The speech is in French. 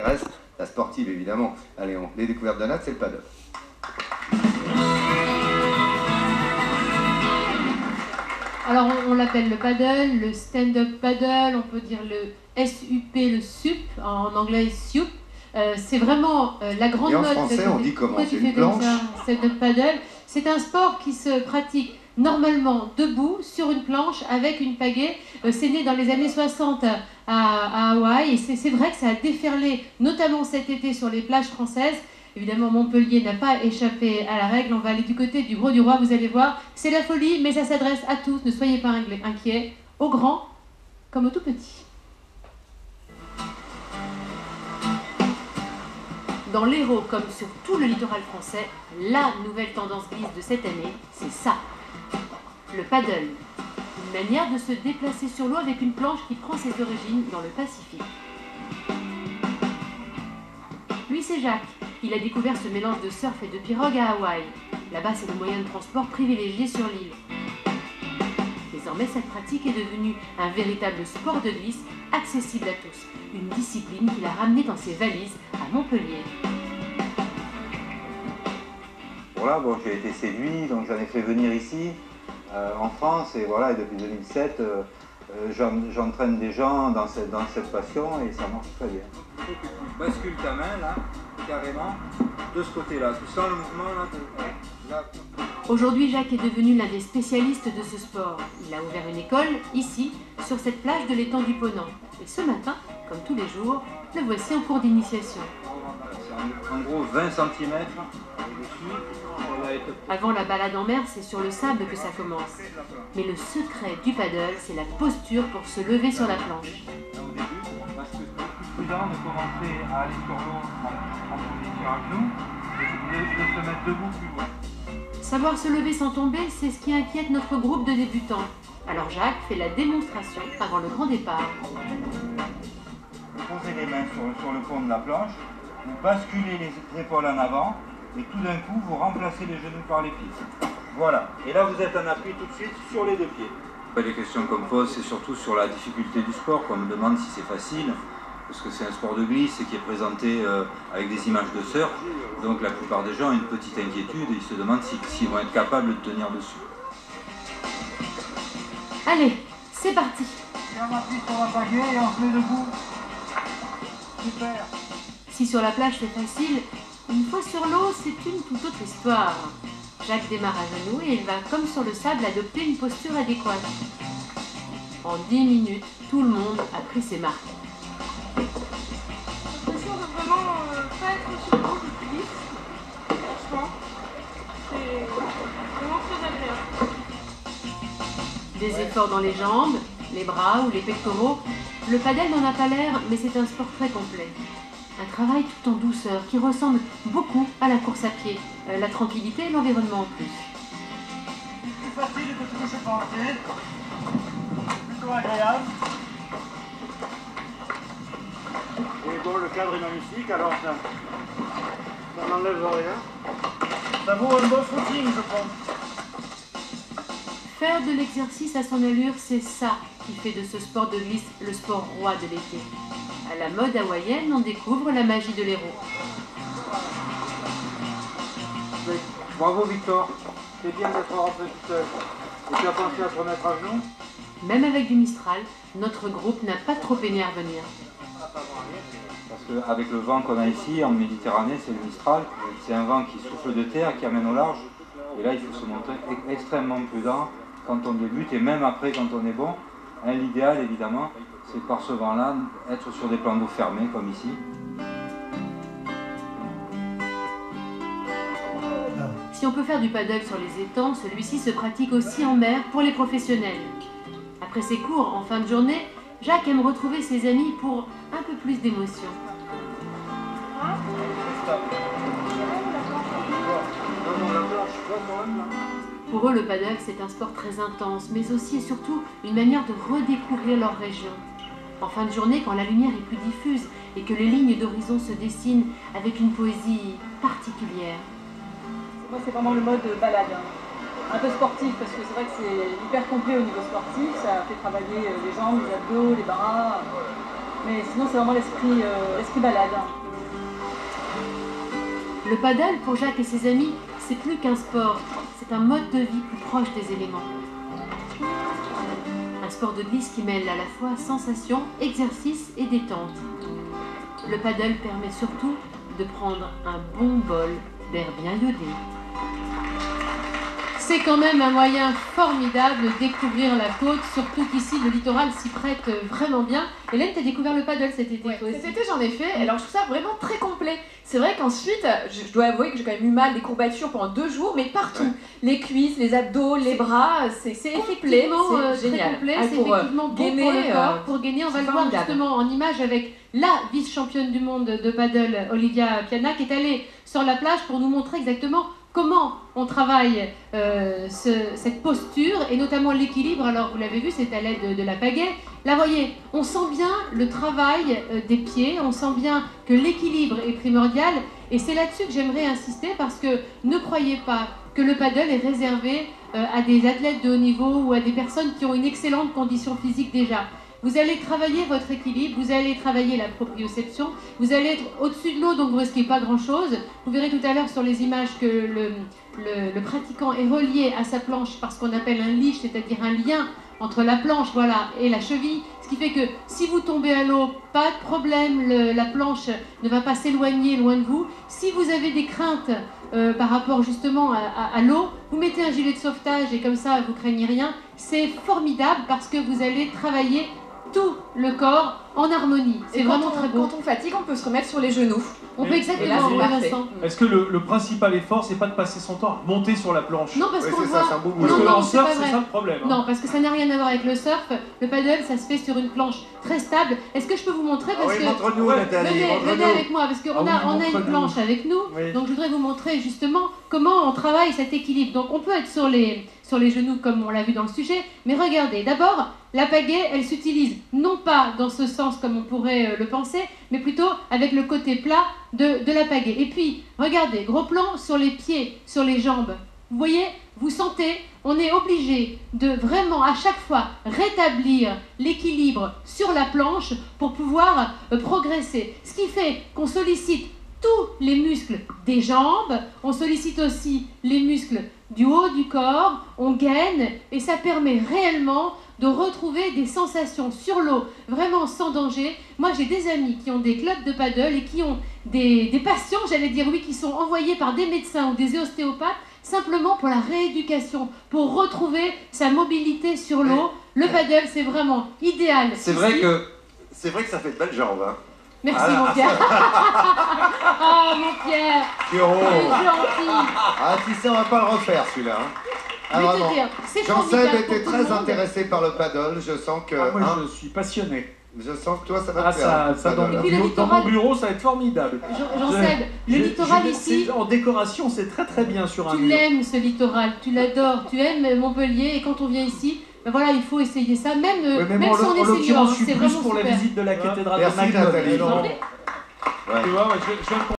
Reste la sportive évidemment. Allez, les découvertes de Nat, c'est le paddle. Alors on l'appelle le paddle, le stand-up paddle, on peut dire le SUP, le SUP, en anglais SUP. C'est vraiment la grande mode. Et en français, on dit comment? C'est une planche. Stand-up paddle, c'est un sport qui se pratique normalement debout sur une planche avec une pagaie. C'est né dans les années 60 à Hawaï et c'est vrai que ça a déferlé, notamment cet été sur les plages françaises. Évidemment, Montpellier n'a pas échappé à la règle. On va aller du côté du Grau-du-Roi, vous allez voir. C'est la folie, mais ça s'adresse à tous. Ne soyez pas inquiets, aux grands comme aux tout petits. Dans l'Hérault, comme sur tout le littoral français, la nouvelle tendance glisse de cette année, c'est ça. Le paddle. Une manière de se déplacer sur l'eau avec une planche qui prend ses origines dans le Pacifique. Lui, c'est Jacques. Il a découvert ce mélange de surf et de pirogue à Hawaï. Là-bas, c'est le moyen de transport privilégié sur l'île. Désormais, cette pratique est devenue un véritable sport de glisse accessible à tous. Une discipline qu'il a ramenée dans ses valises à Montpellier. Voilà, bon, j'ai été séduit, donc j'en ai fait venir ici, en France, et voilà, et depuis 2007, j'entraîne des gens dans cette passion et ça marche très bien. Tu bascules ta main là, carrément, de ce côté-là. Tu sens le mouvement là, Aujourd'hui, Jacques est devenu l'un des spécialistes de ce sport. Il a ouvert une école, ici, sur cette plage de l'étang du Ponant. Et ce matin, comme tous les jours, le voici en cours d'initiation. C'est en gros 20 cm au-dessus. Avant la balade en mer, c'est sur le sable que ça commence. Mais le secret du paddle, c'est la posture pour se lever sur la planche. Au début, parce que c'est plus prudent de commencer à aller sur l'eau en position à genoux et de se mettre debout plus loin. Savoir se lever sans tomber, c'est ce qui inquiète notre groupe de débutants. Alors Jacques fait la démonstration avant le grand départ. Vous posez les mains sur le fond de la planche, vous basculez les épaules en avant et tout d'un coup vous remplacez les genoux par les pieds. Voilà, et là vous êtes en appui tout de suite sur les deux pieds. Les questions qu'on me pose, c'est surtout sur la difficulté du sport, qu'on me demande si c'est facile, parce que c'est un sport de glisse et qui est présenté avec des images de surf. Donc la plupart des gens ont une petite inquiétude et ils se demandent s'ils vont être capables de tenir dessus. Allez, c'est parti. Et on appuie sur la pagaie et on se met debout. Super. Si sur la plage c'est facile, une fois sur l'eau, c'est une toute autre histoire. Jacques démarre à genoux et il va, comme sur le sable, adopter une posture adéquate. En 10 minutes, tout le monde a pris ses marques. J'ai l'impression de vraiment pas être sur l'eau du glisse. Franchement, c'est vraiment très agréable. Des efforts dans les jambes, les bras ou les pectoraux. Le paddle n'en a pas l'air, mais c'est un sport très complet. Un travail tout en douceur qui ressemble beaucoup à la course à pied. La tranquillité et l'environnement en plus. Plus facile que ce que je pensais. Plutôt agréable. Et bon, le cadre est magnifique, alors ça n'enlève rien. Ça vaut un bon footing, je pense. Faire de l'exercice à son allure, c'est ça qui fait de ce sport de glisse le sport roi de l'été. À la mode hawaïenne, on découvre la magie de l'Hérault. Bravo Victor, c'est bien d'être rentré tout seul. Et tu as pensé à te remettre à genoux? Même avec du Mistral, notre groupe n'a pas trop peiné à revenir. Parce qu'avec le vent qu'on a ici, en Méditerranée, c'est le Mistral. C'est un vent qui souffle de terre, qui amène au large. Et là, il faut se montrer extrêmement prudent quand on débute et même après quand on est bon. L'idéal, évidemment, c'est par ce vent-là, être sur des plans d'eau fermés, comme ici. Si on peut faire du paddle sur les étangs, celui-ci se pratique aussi en mer pour les professionnels. Après ses cours, en fin de journée, Jacques aime retrouver ses amis pour un peu plus d'émotion. Pour eux, le paddle, c'est un sport très intense, mais aussi et surtout une manière de redécouvrir leur région. En fin de journée, quand la lumière est plus diffuse et que les lignes d'horizon se dessinent avec une poésie particulière. Moi, c'est vraiment le mode balade, un peu sportif, parce que c'est vrai que c'est hyper complet au niveau sportif. Ça fait travailler les jambes, les abdos, les bras. Mais sinon, c'est vraiment l'esprit balade. Le paddle, pour Jacques et ses amis, c'est plus qu'un sport, c'est un mode de vie plus proche des éléments. Un sport de glisse qui mêle à la fois sensation, exercice et détente. Le paddle permet surtout de prendre un bon bol d'air bien iodé. C'est quand même un moyen formidable de découvrir la côte, surtout qu'ici le littoral s'y prête vraiment bien. Hélène, tu as découvert le paddle cet été, Ouais, toi aussi. cet été j'en ai fait, alors je trouve ça vraiment très complet. C'est vrai qu'ensuite, je dois avouer que j'ai quand même eu mal, des courbatures pendant 2 jours, mais partout. Les cuisses, les abdos, les bras, c'est C'est complet, effectivement c'est très génial. complet, Ah, c'est pour, effectivement bon gainer, pour le corps. Pour gainer, on va c'est le voir formidable. justement en image avec la vice-championne du monde de paddle, Olivia Piana, qui est allée sur la plage pour nous montrer exactement comment on travaille cette posture et notamment l'équilibre. Alors vous l'avez vu, c'est à l'aide de la pagaie. Là, voyez, on sent bien le travail des pieds, on sent bien que l'équilibre est primordial et c'est là-dessus que j'aimerais insister parce que ne croyez pas que le paddle est réservé à des athlètes de haut niveau ou à des personnes qui ont une excellente condition physique déjà. Vous allez travailler votre équilibre, vous allez travailler la proprioception, vous allez être au-dessus de l'eau, donc vous ne risquez pas grand-chose. Vous verrez tout à l'heure sur les images que le pratiquant est relié à sa planche par ce qu'on appelle un leash, c'est-à-dire un lien entre la planche et la cheville, ce qui fait que si vous tombez à l'eau, pas de problème, la planche ne va pas s'éloigner loin de vous. Si vous avez des craintes par rapport justement à l'eau, vous mettez un gilet de sauvetage et comme ça vous craignez rien. C'est formidable parce que vous allez travailler tout le corps en harmonie. C'est vraiment très beau. Quand on fatigue, on peut se remettre sur les genoux. On peut Et là, exactement, c'est oui, parfait. Vincent. Est-ce que le principal effort, c'est pas de passer son temps à monter sur la planche? Non, parce Oui, qu'on c'est voit... ça, c'est un beau boulot. Parce que non, en c'est surf, pas c'est vrai. ça le problème. Hein. Non, parce que ça n'a rien à voir avec le surf. Le paddle, ça se fait sur une planche très stable. Est-ce que je peux vous montrer Ah parce oui, que... montre-nous, Ouais, Nathalie, Venez montre-nous. avec moi, parce qu'on Ah oui, on a une montre-nous. planche avec nous, Oui. donc je voudrais vous montrer justement comment on travaille cet équilibre. Donc on peut être sur les genoux comme on l'a vu dans le sujet, mais regardez, d'abord, la pagaie, elle s'utilise non pas dans ce sens comme on pourrait le penser, mais plutôt avec le côté plat de la pagaie. Et puis, regardez, gros plan sur les pieds, sur les jambes. Vous voyez, vous sentez, on est obligé de vraiment à chaque fois rétablir l'équilibre sur la planche pour pouvoir progresser. Ce qui fait qu'on sollicite tous les muscles des jambes, on sollicite aussi les muscles du haut du corps, on gaine et ça permet réellement de retrouver des sensations sur l'eau vraiment sans danger. Moi j'ai des amis qui ont des clubs de paddle et qui ont des patients, j'allais dire oui, qui sont envoyés par des médecins ou des ostéopathes simplement pour la rééducation, pour retrouver sa mobilité sur l'eau. Le paddle c'est vraiment idéal. C'est vrai que ça fait de belles jambes. Hein. Merci Ah, mon Pierre. Oh mon Pierre, Pierrot. c'est gentil. Ah, tu sais, on va pas le refaire celui-là. Hein. Ah, Je vais vraiment. te dire, c'est Jean-Seb formidable était pour tout le très monde. intéressé par le paddle. Je sens que, Ah, moi, hein, je suis passionné. je sens que toi, ça va Ah, te faire. ça dans, le Et puis le dans mon littoral. bureau, ça va être formidable. Jean-Seb, le littoral ici, En décoration, c'est très très bien sur un tu mur. l'aimes ce littoral, tu l'adores, tu aimes Montpellier et quand on vient ici, ben voilà, il faut essayer ça, même, Ouais, mais même moi, si on en est senior, l'occurrence, hein, je suis c'est plus vraiment pour la super. visite de la cathédrale Merci, de Magdone. Nathalie. Alors, Ouais. tu vois, ouais, je viens de